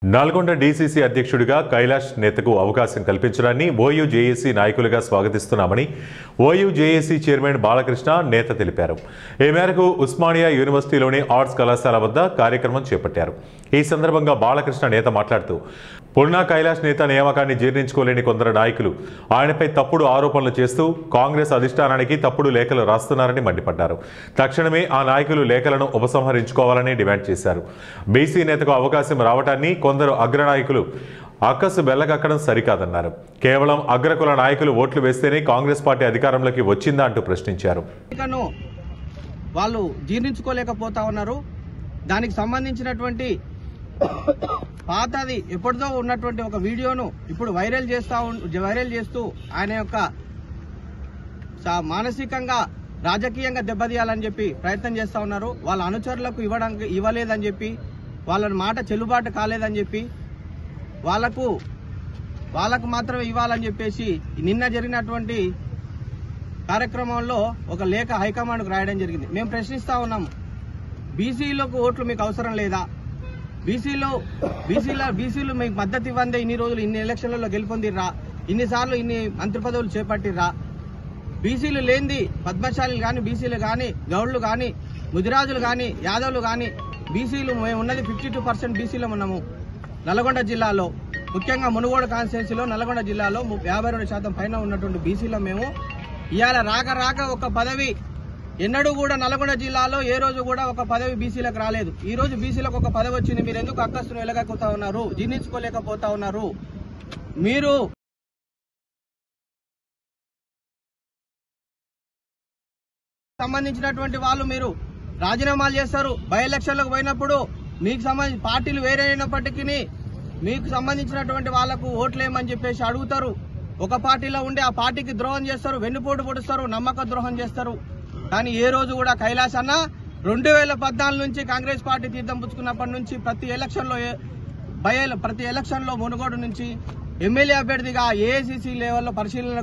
Nalgonda DCC అధ్యక్షుడిగా కైలాష్ నేతకు అవకాశం కల్పించడాన్ని OU JAC నాయకులుగా స్వాగతిస్తున్నామని ఓయూ జేఏసీ చైర్మన్ బాలకృష్ణ నేత తెలిపారు. ఈ మేరకు ఉస్మానియా యూనివర్సిటీలోని ఆర్ట్స్ కళాశాల వద్ద కార్యక్రమం చేపట్టారు. ఈ సందర్భంగా బాలకృష్ణ నేత మాట్లాడుతూ పున్నా కైలాష్ నేత నియామకాన్ని జీర్ణించుకోలేని కొందరు నాయకులు ఆయనపై తప్పుడు ఆరోపణలు చేస్తూ కాంగ్రెస్ అధిష్టానానికి తప్పుడు లేఖలు రాస్తున్నారని మండిపడ్డారు. తక్షణమే ఆ నాయకులు లేఖలను ఉపసంహరించుకోవాలని డిమాండ్ చేశారు. బీసీ నేతకు అవకాశం రావటాన్ని కొందరు అగ్రనాయకులు అక్కసు బెల్లకక్కడం సరికాదన్నారు. కేవలం అగ్రకుల నాయకులు ఓట్లు వేస్తేనే కాంగ్రెస్ పార్టీ అధికారంలోకి వచ్చిందా అంటూ ప్రశ్నించారు. వాళ్ళు జీర్ణించుకోలేకపోతా ఉన్నారు. దానికి సంబంధించినటువంటి పాతది ఎప్పటిదో ఉన్నటువంటి ఒక వీడియోను ఇప్పుడు వైరల్ చేస్తూ ఆయన యొక్క మానసికంగా రాజకీయంగా దెబ్బతీయాలని చెప్పి ప్రయత్నం చేస్తా ఉన్నారు. వాళ్ళ అనుచరులకు ఇవ్వలేదని చెప్పి, వాళ్ళ మాట చెల్లుబాటు కాలేదని చెప్పి, వాళ్ళకు మాత్రమే ఇవ్వాలని చెప్పేసి నిన్న జరిగినటువంటి కార్యక్రమంలో ఒక లేఖ హైకమాండ్కు రాయడం జరిగింది. మేము ప్రశ్నిస్తా ఉన్నాము, బీసీలకు ఓట్లు మీకు అవసరం లేదా? బీసీలు మీకు మద్దతు ఇవ్వందే ఇన్ని రోజులు ఇన్ని ఎలక్షన్లలో గెలుపొందిర్రా? ఇన్నిసార్లు ఇన్ని మంత్రి పదవులు చేపట్టిర్రా? బీసీలు లేనిది పద్మశాలీలు కానీ, బీసీలు కానీ, గౌడ్లు కానీ, ముదిరాజులు కానీ, యాదవులు కానీ, బీసీలు మేము ఉన్నది 52% బీసీలో ఉన్నాము. నల్గొండ జిల్లాలో ముఖ్యంగా మునుగోడు కాన్స్టిట్యున్సీలో నల్గొండ జిల్లాలో 52% పైన ఉన్నటువంటి బీసీలో మేము ఇవాళ రాక ఒక పదవి ఎన్నడూ కూడా నల్గొండ జిల్లాలో ఏ రోజు కూడా ఒక పదవి బీసీలకు రాలేదు. ఈ రోజు బీసీలకు ఒక పదవి వచ్చింది. మీరు ఎందుకు అక్కస్సును వెలగకపోతా ఉన్నారు? జీర్ణించుకోలేకపోతా ఉన్నారు? మీరు సంబంధించినటువంటి వాళ్ళు మీరు రాజీనామాలు చేస్తారు. బై ఎలక్షన్లకు పోయినప్పుడు మీకు సంబంధించి పార్టీలు వేరే అయినప్పటికీ మీకు సంబంధించినటువంటి వాళ్లకు ఓట్లేమని చెప్పేసి అడుగుతారు. ఒక పార్టీలో ఉండి ఆ పార్టీకి ద్రోహం చేస్తారు, వెన్నుపోటు పొడుస్తారు, నమ్మక ద్రోహం చేస్తారు. కానీ ఏ రోజు కూడా కైలాష్ అన్న 2014 నుంచి కాంగ్రెస్ పార్టీ తీర్థం పుచ్చుకున్నప్పటి నుంచి ప్రతి ఎలక్షన్లో మునుగోడు నుంచి ఎమ్మెల్యే అభ్యర్థిగా ఏఐసీసీ లెవెల్లో పరిశీలన